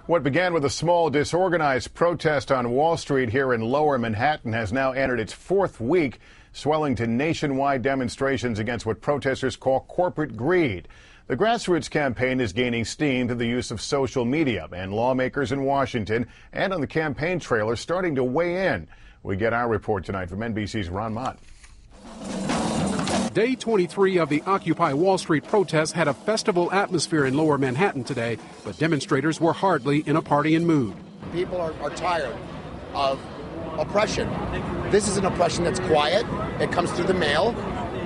What began with a small, disorganized protest on Wall Street here in Lower Manhattan has now entered its fourth week, swelling to nationwide demonstrations against what protesters call corporate greed. The grassroots campaign is gaining steam through the use of social media, and lawmakers in Washington and on the campaign trail are starting to weigh in. We get our report tonight from NBC's Ron Mott. Day 23 of the Occupy Wall Street protests had a festival atmosphere in Lower Manhattan today, but demonstrators were hardly in a partying mood. People are tired of oppression. This is an oppression that's quiet. It comes through the mail.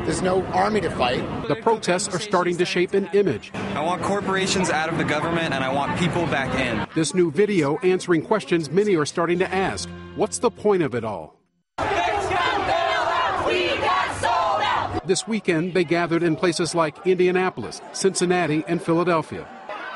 There's no army to fight. The protests are starting to shape an image. I want corporations out of the government, and I want people back in. This new video answering questions many are starting to ask. What's the point of it all? This weekend, they gathered in places like Indianapolis, Cincinnati, and Philadelphia.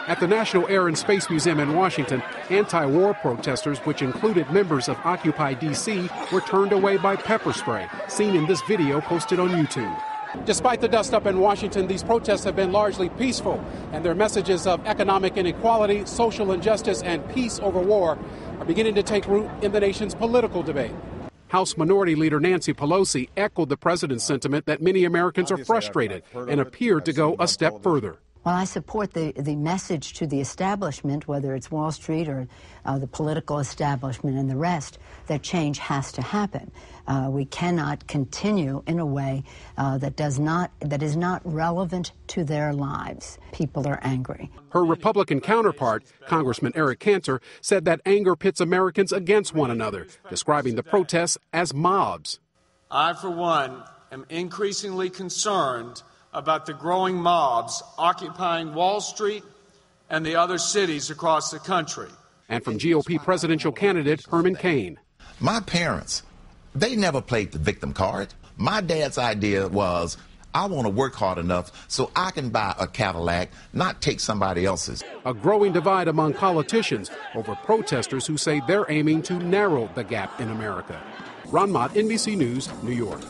At the National Air and Space Museum in Washington, anti-war protesters, which included members of Occupy D.C., were turned away by pepper spray, seen in this video posted on YouTube. Despite the dust-up in Washington, these protests have been largely peaceful, and their messages of economic inequality, social injustice, and peace over war are beginning to take root in the nation's political debate. House Minority Leader Nancy Pelosi echoed the president's sentiment that many Americans are frustrated and appeared to go a step further. Well, I support the message to the establishment, whether it's Wall Street or the political establishment and the rest, that change has to happen. We cannot continue in a way that is not relevant to their lives. People are angry. Her Republican counterpart, Congressman Eric Cantor, said that anger pits Americans against one another, describing the protests as mobs. I, for one, am increasingly concerned about the growing mobs occupying Wall Street and the other cities across the country. And from GOP presidential candidate Herman Cain. My parents, they never played the victim card. My dad's idea was, I want to work hard enough so I can buy a Cadillac, not take somebody else's. A growing divide among politicians over protesters who say they're aiming to narrow the gap in America. Ron Mott, NBC News, New York.